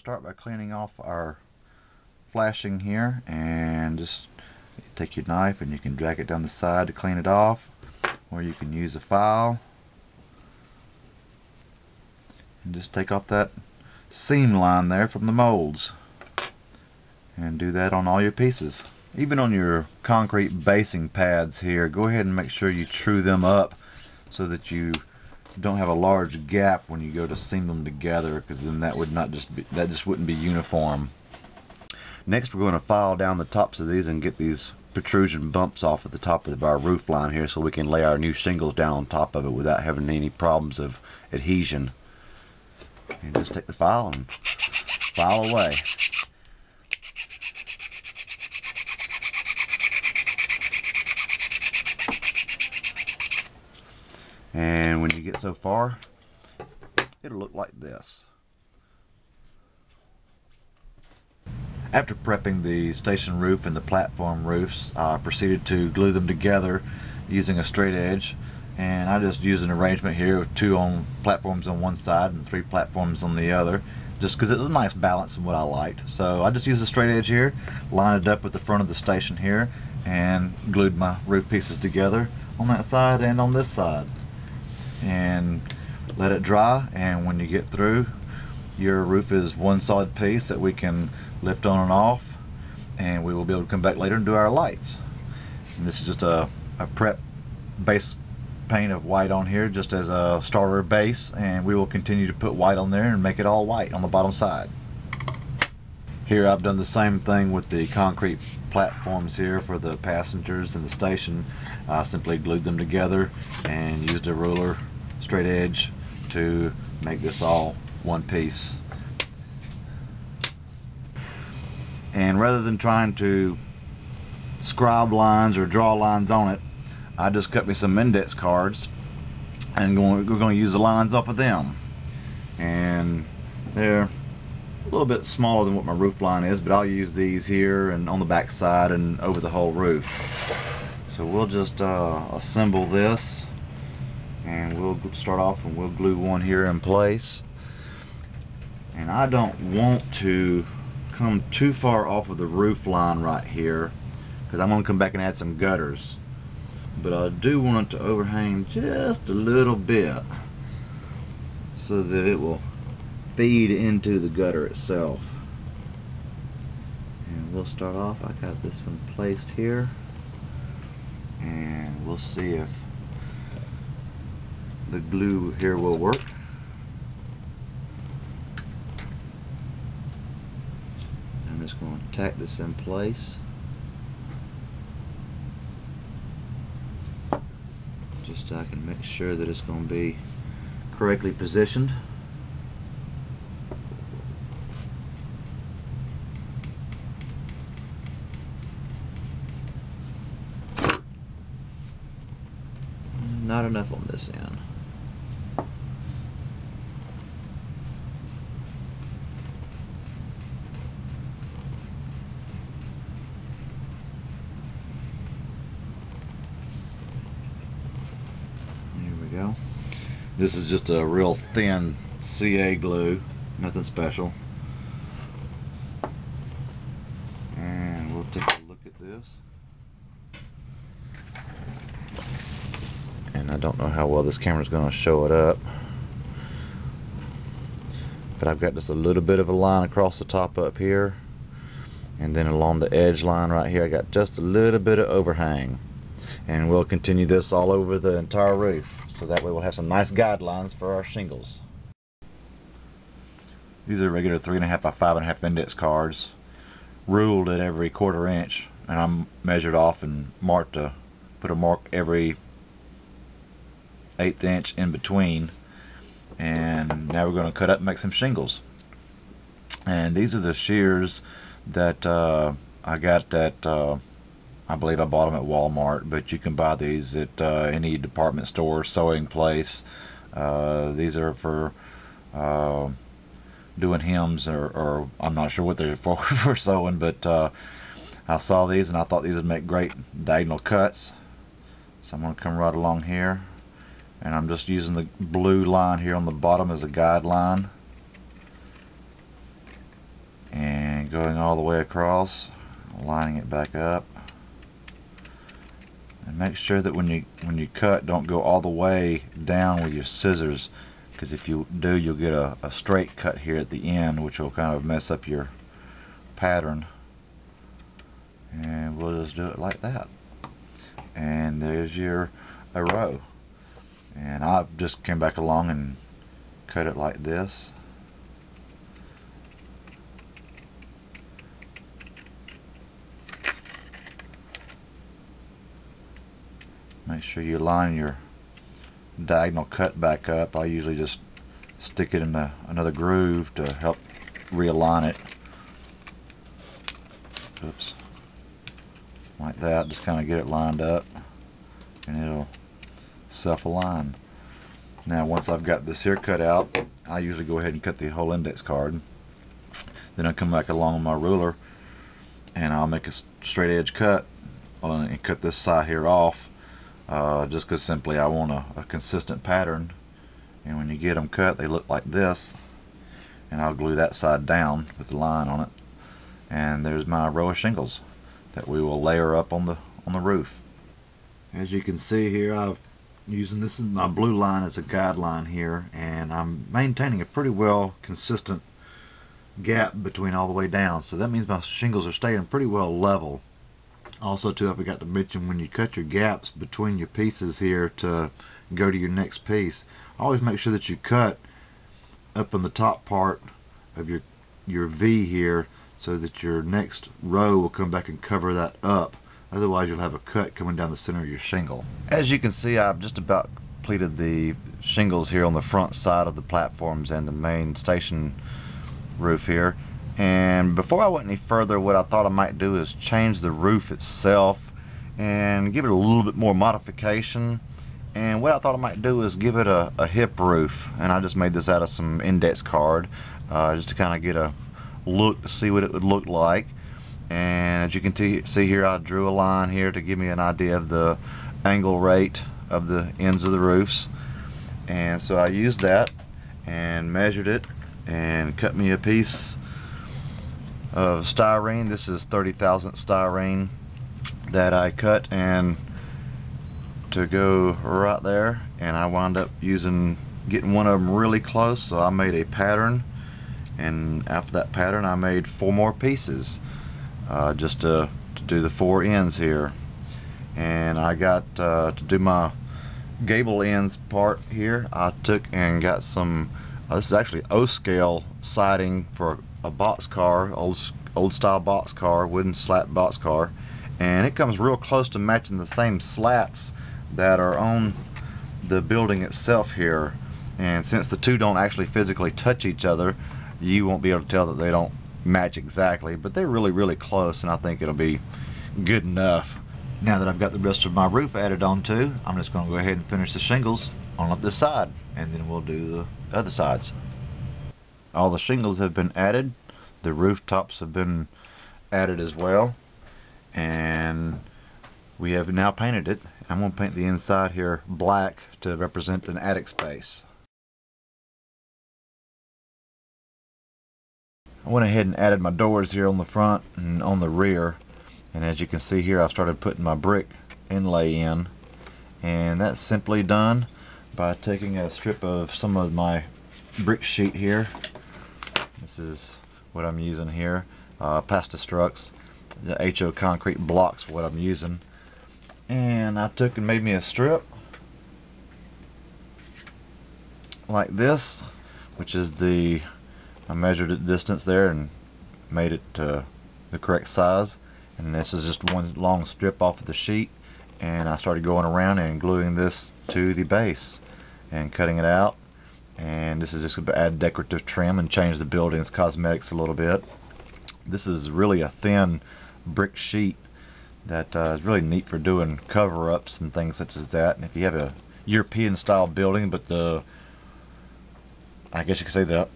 start by cleaning off our flashing here, and just take your knife and you can drag it down the side to clean it off, or you can use a file and just take off that seam line there from the molds, and do that on all your pieces. Even on your concrete basing pads here, go ahead and make sure you true them up so that you don't have a large gap when you go to seam them together, because then that just wouldn't be uniform. Next, we're going to file down the tops of these and get these protrusion bumps off at the top of our roof line here, so we can lay our new shingles down on top of it without having any problems of adhesion. And just take the file and file away. And when you get so far, it'll look like this. After prepping the station roof and the platform roofs, I proceeded to glue them together using a straight edge. And I just used an arrangement here with 2 platforms on one side and 3 platforms on the other, just because it was a nice balance in what I liked. So I just used a straight edge here, lined it up with the front of the station here, and glued my roof pieces together on that side and on this side. And let it dry, and when you get through, your roof is one solid piece that we can lift on and off, and we will be able to come back later and do our lights. And this is just a prep base paint of white on here, just as a starter base, and we will continue to put white on there and make it all white on the bottom side. Here I've done the same thing with the concrete platforms here for the passengers and the station. I simply glued them together and used a ruler straight edge to make this all one piece. And rather than trying to scribe lines or draw lines on it, I just cut me some index cards, and we're going to use the lines off of them. And they're a little bit smaller than what my roof line is, but I'll use these here and on the back side and over the whole roof. So we'll just assemble this, and we'll start off and we'll glue one here in place. And I don't want to come too far off of the roof line right here, because I'm going to come back and add some gutters. But I do want it to overhang just a little bit so that it will feed into the gutter itself. And we'll start off, I got this one placed here, and we'll see if the glue here will work. I'm just going to tack this in place, just so I can make sure that it's going to be correctly positioned. Not enough on this end. Go. This is just a real thin CA glue, nothing special. And we'll take a look at this. And I don't know how well this camera is going to show it up, but I've got just a little bit of a line across the top up here, and then along the edge line right here I got just a little bit of overhang. And we'll continue this all over the entire roof, so that way we'll have some nice guidelines for our shingles. These are regular 3.5 by 5.5 index cards, ruled at every 1/4 inch, and I'm measured off and marked to put a mark every 1/8 inch in between. And now we're going to cut up and make some shingles. And these are the shears that I got at I believe I bought them at Walmart, but you can buy these at any department store, sewing place. These are for doing hems, or I'm not sure what they're for sewing, but I saw these and I thought these would make great diagonal cuts. So I'm going to come right along here, and I'm just using the blue line here on the bottom as a guideline. going all the way across, lining it back up. And make sure that when you cut, don't go all the way down with your scissors, because if you do, you'll get a straight cut here at the end, which will kind of mess up your pattern. And we'll just do it like that. And there's your row. And I just came back along and cut it like this. Make sure you line your diagonal cut back up. I usually just stick it in another groove to help realign it. Oops. Like that, just kind of get it lined up and it'll self-align. Now once I've got this here cut out, I usually go ahead and cut the whole index card. Then I come back along with my ruler and I'll make a straight edge cut and cut this side here off, just because simply I want a consistent pattern, and when you get them cut they look like this. And I'll glue that side down with the line on it, and there's my row of shingles that we will layer up on the roof. As you can see here, I'm using this in my blue line as a guideline here, and I'm maintaining a pretty well consistent gap between all the way down, so that means my shingles are staying pretty well level. Also too, I forgot to mention, when you cut your gaps between your pieces here to go to your next piece, always make sure that you cut up in the top part of your V here, so that your next row will come back and cover that up. Otherwise you'll have a cut coming down the center of your shingle. As you can see, I've just about completed the shingles here on the front side of the platforms and the main station roof here. And before I went any further, what I thought I might do is change the roof itself and give it a little bit more modification. And what I thought I might do is give it a hip roof, and I just made this out of some index card, just to kind of get a look to see what it would look like. And as you can see here, I drew a line here to give me an idea of the angle rate of the ends of the roofs. And so I used that and measured it and cut me a piece of styrene. This is 30 thousandths styrene that I cut and to go right there, and I wound up getting one of them really close, so I made a pattern, and after that pattern I made 4 more pieces, just to do the 4 ends here. And I got to do my gable ends part here, I took and got some this is actually O-scale siding for a boxcar, old style boxcar, wooden slat boxcar, and it comes real close to matching the same slats that are on the building itself here. And since the two don't actually physically touch each other, you won't be able to tell that they don't match exactly, but they're really close, and I think it'll be good enough. Now that I've got the rest of my roof added on to, I'm just going to go ahead and finish the shingles on up this side, and then we'll do the other sides. All the shingles have been added, the roof tops have been added as well, and we have now painted it. I'm going to paint the inside here black to represent an attic space. I went ahead and added my doors here on the front and on the rear, and as you can see here, I've started putting my brick inlay in, and that's simply done by taking a strip of some of my brick sheet here. This is what I'm using here, Pastastrux, the HO concrete blocks what I'm using, and I took and made me a strip like this, which is I measured the distance there and made it the correct size, and this is just one long strip off of the sheet, and I started going around and gluing this to the base and cutting it out. And this is just going to add decorative trim and change the building's cosmetics a little bit. This is really a thin brick sheet that is really neat for doing cover-ups and things such as that. And if you have a European style building, but I guess you could say the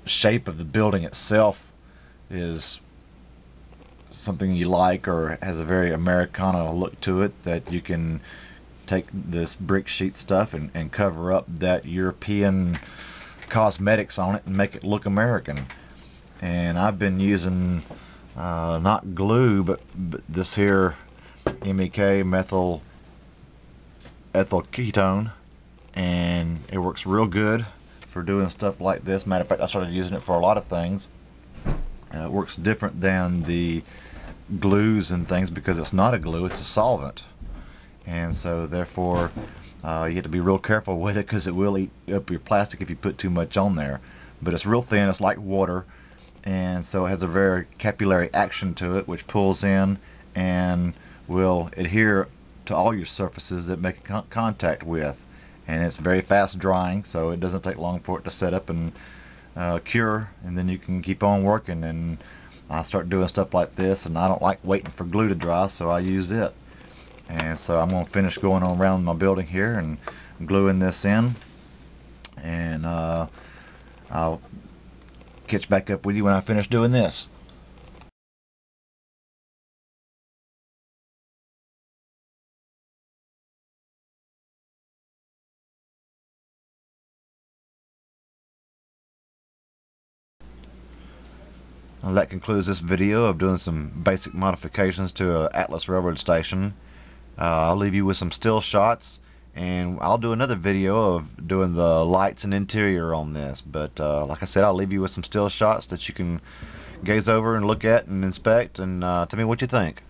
shape of the building itself is something you like, or has a very Americana look to it, that you can take this brick sheet stuff and cover up that European cosmetics on it and make it look American. And I've been using not glue, but this here MEK methyl ethyl ketone, and it works real good for doing stuff like this. Matter of fact, I started using it for a lot of things. It works different than the glues and things because it's not a glue, it's a solvent, and so therefore you have to be real careful with it because it will eat up your plastic if you put too much on there. But it's real thin, it's like water, and so it has a very capillary action to it, which pulls in and will adhere to all your surfaces that make contact with. And it's very fast drying, so it doesn't take long for it to set up and cure, and then you can keep on working. And I start doing stuff like this, and I don't like waiting for glue to dry, so I use it. And so I'm going to finish going on around my building here and gluing this in, and I'll catch back up with you when I finish doing this. Well, that concludes this video of doing some basic modifications to a Atlas railroad station. I'll leave you with some still shots, and I'll do another video of doing the lights and interior on this. But like I said, I'll leave you with some still shots that you can gaze over and look at and inspect, and tell me what you think.